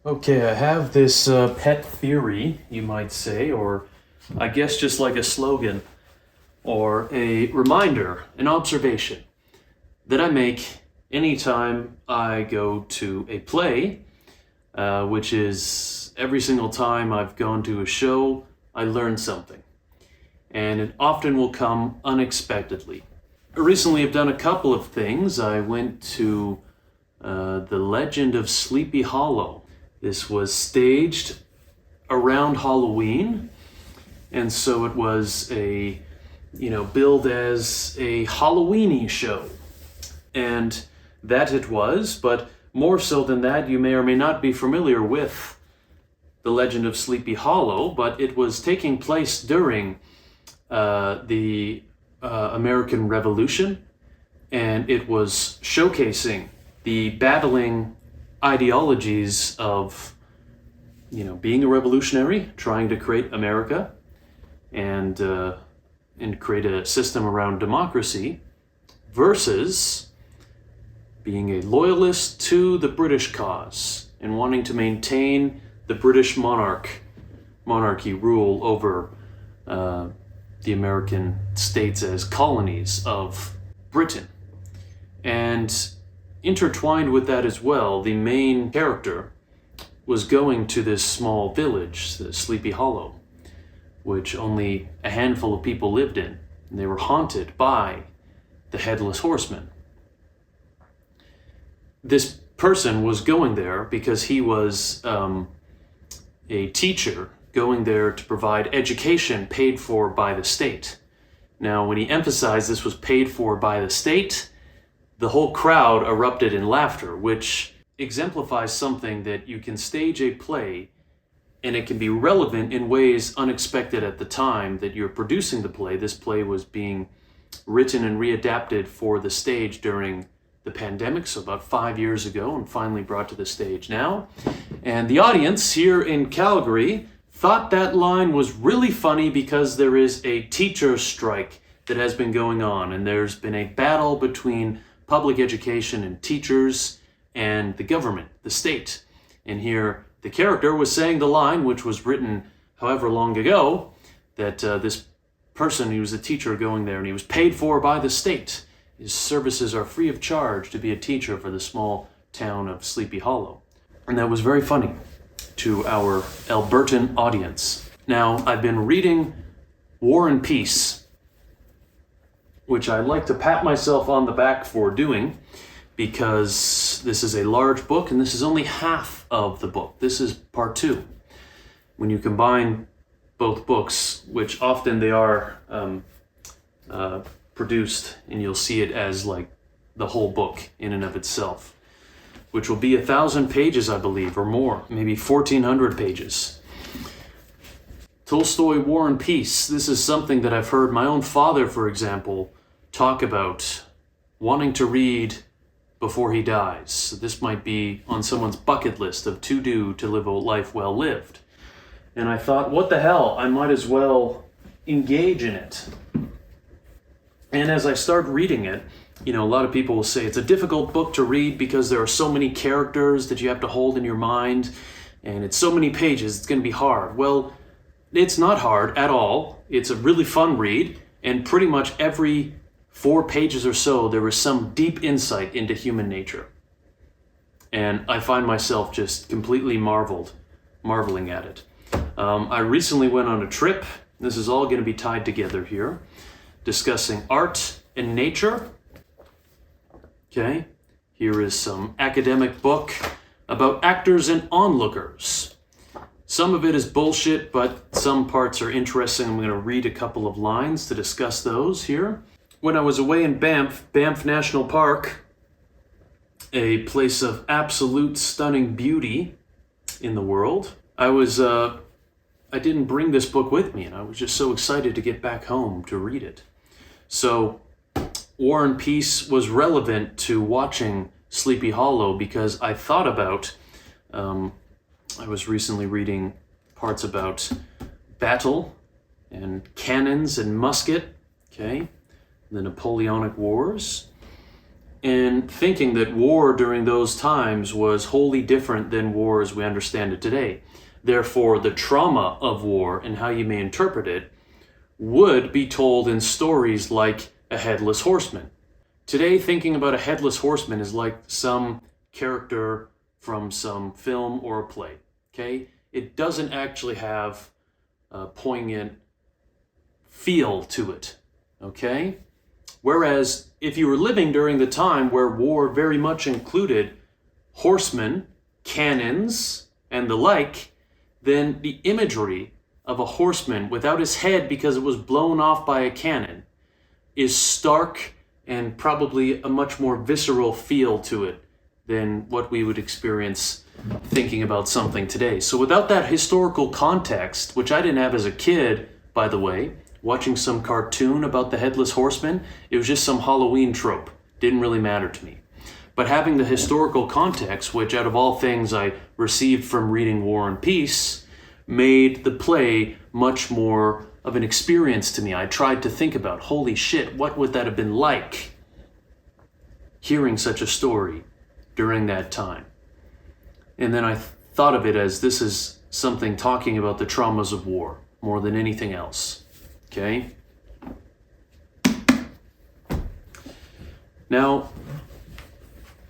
Okay, I have this pet theory, you might say, or I guess just like a slogan, or a reminder, an observation that I make anytime I go to a play, which is every single time I've gone to a show, I learn something. And it often will come unexpectedly. Recently, I've done a couple of things. I went to The Legend of Sleepy Hollow. This was staged around Halloween, and so it was billed as a Halloweeny show. And that it was, but more so than that, you may or may not be familiar with The Legend of Sleepy Hollow, but it was taking place during the American Revolution, and it was showcasing the battling ideologies of, being a revolutionary, trying to create America, and create a system around democracy, versus being a loyalist to the British cause and wanting to maintain the British monarchy rule over the American states as colonies of Britain. And intertwined with that as well, the main character was going to this small village, the Sleepy Hollow, which only a handful of people lived in. And they were haunted by the Headless Horseman. This person was going there because he was a teacher going there to provide education paid for by the state. Now, when he emphasized this was paid for by the state, the whole crowd erupted in laughter, which exemplifies something that you can stage a play and it can be relevant in ways unexpected at the time that you're producing the play. This play was being written and readapted for the stage during the pandemic, so about 5 years ago, and finally brought to the stage now. And the audience here in Calgary thought that line was really funny because there is a teacher strike that has been going on, and there's been a battle between public education and teachers and the government, the state. And here the character was saying the line, which was written however long ago, that this person, he was a teacher going there and he was paid for by the state. His services are free of charge to be a teacher for the small town of Sleepy Hollow. And that was very funny to our Albertan audience. Now, I've been reading War and Peace, which I like to pat myself on the back for doing, because this is a large book and this is only half of the book. This is part 2. When you combine both books, which often they are produced, and you'll see it as like the whole book in and of itself, which will be 1,000 pages, I believe, or more, maybe 1,400 pages. Tolstoy, War and Peace. This is something that I've heard my own father, for example, talk about wanting to read before he dies. So this might be on someone's bucket list of to do to live a life well lived. And I thought, what the hell? I might as well engage in it. And as I start reading it, a lot of people will say it's a difficult book to read because there are so many characters that you have to hold in your mind, and it's so many pages, it's going to be hard. Well, it's not hard at all. It's a really fun read, and pretty much every 4 pages or so, there is some deep insight into human nature. And I find myself just completely marveling at it. I recently went on a trip. This is all going to be tied together here, discussing art and nature. Okay, here is some academic book about actors and onlookers. Some of it is bullshit, but some parts are interesting. I'm going to read a couple of lines to discuss those here. When I was away in Banff National Park, a place of absolute stunning beauty in the world, I didn't bring this book with me, and I was just so excited to get back home to read it. So War and Peace was relevant to watching Sleepy Hollow because I thought about, I was recently reading parts about battle and cannons and musket, okay, the Napoleonic Wars. and thinking that war during those times was wholly different than war as we understand it today. Therefore, the trauma of war and how you may interpret it would be told in stories like a headless horseman. Today, thinking about a headless horseman is like some character from some film or a play, okay? It doesn't actually have a poignant feel to it, okay? Whereas if you were living during the time where war very much included horsemen, cannons, and the like, then the imagery of a horseman without his head because it was blown off by a cannon is stark and probably a much more visceral feel to it than what we would experience thinking about something today. So without that historical context, which I didn't have as a kid, by the way, watching some cartoon about the headless horseman, it was just some Halloween trope. Didn't really matter to me. But having the historical context, which out of all things I received from reading War and Peace, made the play much more of an experience to me. I tried to think about, holy shit, what would that have been like hearing such a story during that time? And then I thought of it as this is something talking about the traumas of war more than anything else. Okay? Now,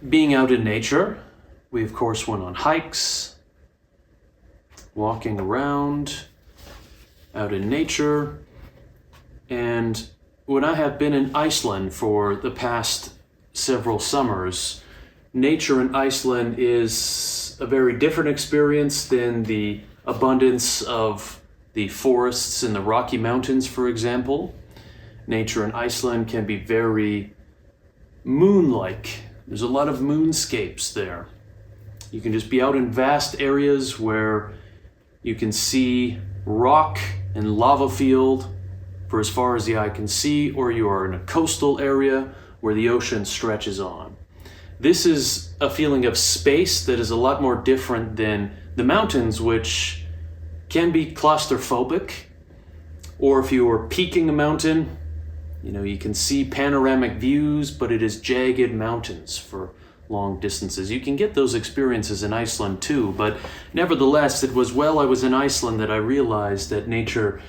being out in nature, we of course went on hikes, walking around, out in nature, and when I have been in Iceland for the past several summers, nature in Iceland is a very different experience than the abundance of the forests in the Rocky Mountains, for example. Nature in Iceland can be very moon-like. There's a lot of moonscapes there. You can just be out in vast areas where you can see rock and lava field for as far as the eye can see, or you are in a coastal area where the ocean stretches on. This is a feeling of space that is a lot more different than the mountains, which can be claustrophobic. Or if you are peaking a mountain, you can see panoramic views, but it is jagged mountains for long distances. You can get those experiences in Iceland too, but nevertheless, it was while I was in Iceland that I realized that nature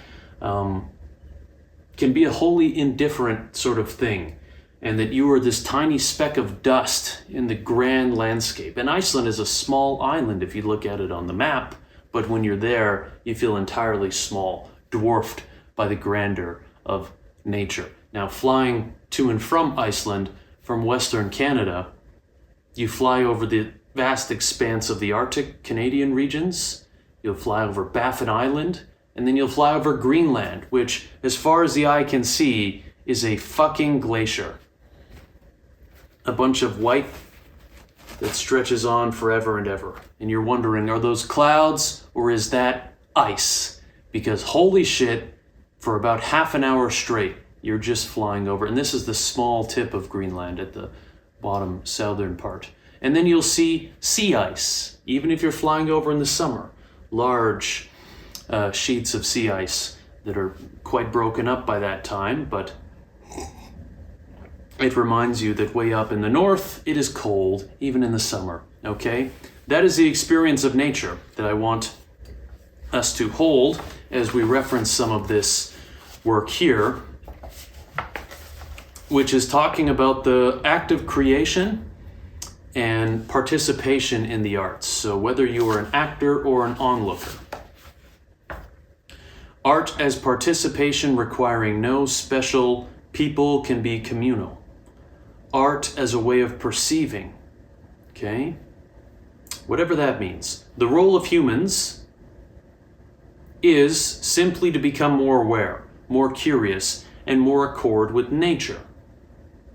can be a wholly indifferent sort of thing, and that you are this tiny speck of dust in the grand landscape. And Iceland is a small island if you look at it on the map, but when you're there, you feel entirely small, dwarfed by the grandeur of nature. Now, flying to and from Iceland from Western Canada, you fly over the vast expanse of the Arctic Canadian regions, you'll fly over Baffin Island, and then you'll fly over Greenland, which, as far as the eye can see, is a fucking glacier. A bunch of white that stretches on forever and ever. And you're wondering, are those clouds or is that ice? Because holy shit, for about half an hour straight, you're just flying over. And this is the small tip of Greenland at the bottom southern part. And then you'll see sea ice, even if you're flying over in the summer. Large sheets of sea ice that are quite broken up by that time, but it reminds you that way up in the north, it is cold, even in the summer, okay? That is the experience of nature that I want us to hold as we reference some of this work here, which is talking about the act of creation and participation in the arts. So whether you are an actor or an onlooker. Art as participation requiring no special people can be communal. Art as a way of perceiving, okay? Whatever that means. The role of humans is simply to become more aware, more curious, and more accord with nature.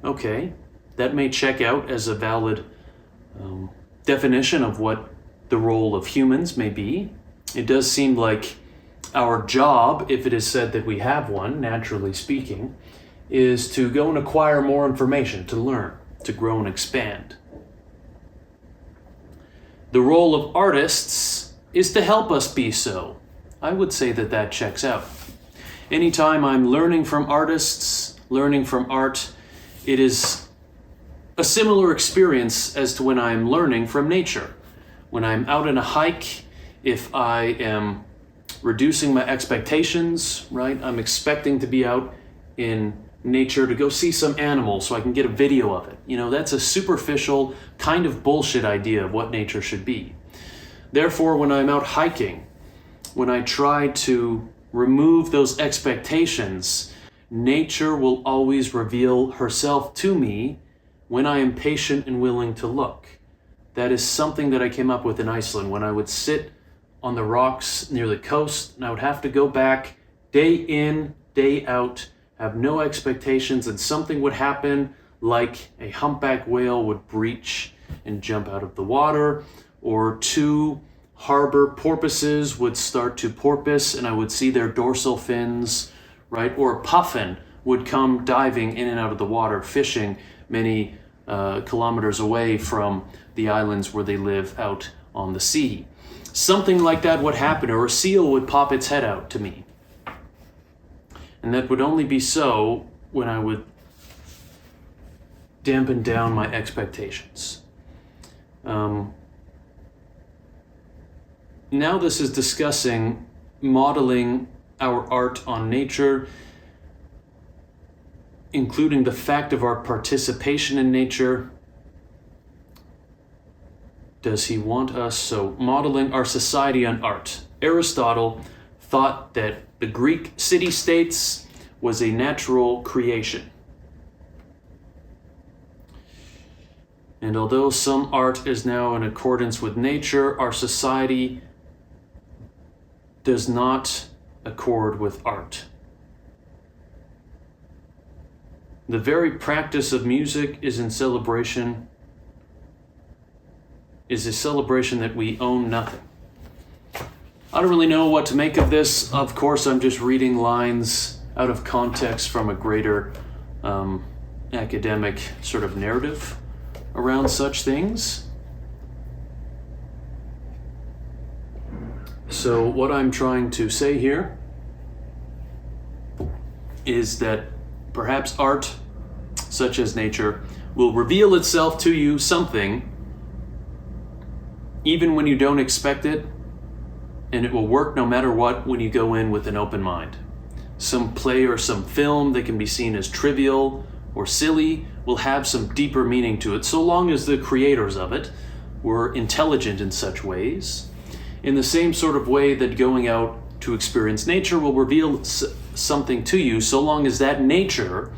Okay, that may check out as a valid definition of what the role of humans may be. It does seem like our job, if it is said that we have one, naturally speaking, is to go and acquire more information, to learn, to grow and expand. The role of artists is to help us be so. I would say that that checks out. Anytime I'm learning from artists, learning from art, it is a similar experience as to when I'm learning from nature. When I'm out on a hike, if I am reducing my expectations, right? I'm expecting to be out in nature to go see some animals so I can get a video of it. You know, that's a superficial kind of bullshit idea of what nature should be. Therefore, when I'm out hiking, when I try to remove those expectations, nature will always reveal herself to me when I am patient and willing to look. That is something that I came up with in Iceland when I would sit on the rocks near the coast and I would have to go back day in, day out, have no expectations, and something would happen like a humpback whale would breach and jump out of the water, or two harbor porpoises would start to porpoise and I would see their dorsal fins, right? Or a puffin would come diving in and out of the water, fishing many kilometers away from the islands where they live out on the sea. Something like that would happen, or a seal would pop its head out to me. And that would only be so when I would dampen down my expectations. Now this is discussing modeling our art on nature, including the fact of our participation in nature. Does he want us? So, modeling our society on art. Aristotle thought that the Greek city-states was a natural creation. And although some art is now in accordance with nature, our society does not accord with art. The very practice of music is a celebration that we own nothing. I don't really know what to make of this. Of course, I'm just reading lines out of context from a greater academic sort of narrative around such things. So what I'm trying to say here is that perhaps art, such as nature, will reveal itself to you something even when you don't expect it, and it will work no matter what when you go in with an open mind. Some play or some film that can be seen as trivial or silly will have some deeper meaning to it, so long as the creators of it were intelligent in such ways, in the same sort of way that going out to experience nature will reveal something to you, so long as that nature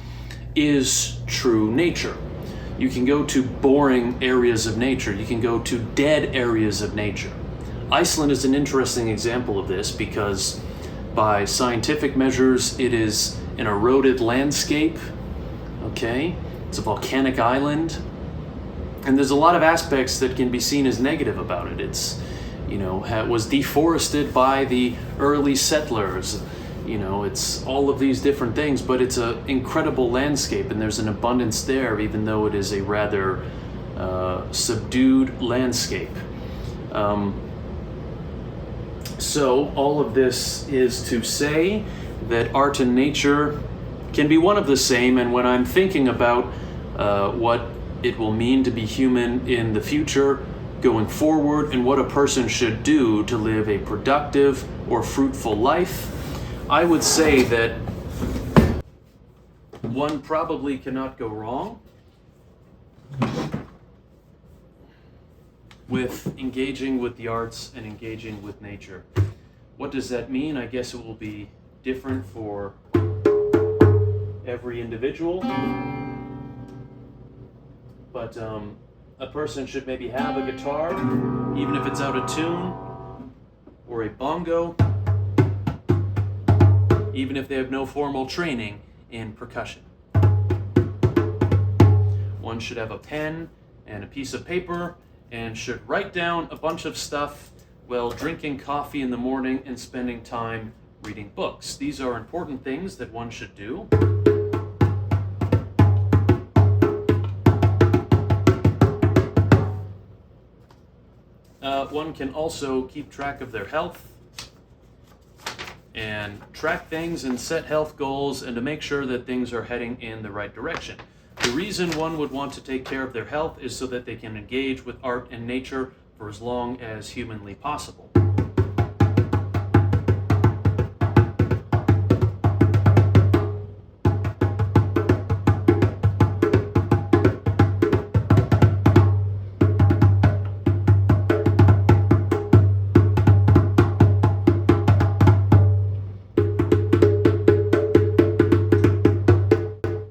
is true nature. You can go to boring areas of nature. You can go to dead areas of nature. Iceland is an interesting example of this because by scientific measures, it is an eroded landscape, okay? It's a volcanic island. And there's a lot of aspects that can be seen as negative about it. It's, it was deforested by the early settlers. It's all of these different things, but it's an incredible landscape, and there's an abundance there, even though it is a rather subdued landscape. So all of this is to say that art and nature can be one of the same, and when I'm thinking about what it will mean to be human in the future, going forward, and what a person should do to live a productive or fruitful life, I would say that one probably cannot go wrong with engaging with the arts and engaging with nature. What does that mean? I guess it will be different for every individual, but a person should maybe have a guitar, even if it's out of tune, or a bongo, even if they have no formal training in percussion. One should have a pen and a piece of paper and should write down a bunch of stuff while drinking coffee in the morning and spending time reading books. These are important things that one should do. One can also keep track of their health and track things and set health goals and to make sure that things are heading in the right direction. The reason one would want to take care of their health is so that they can engage with art and nature for as long as humanly possible.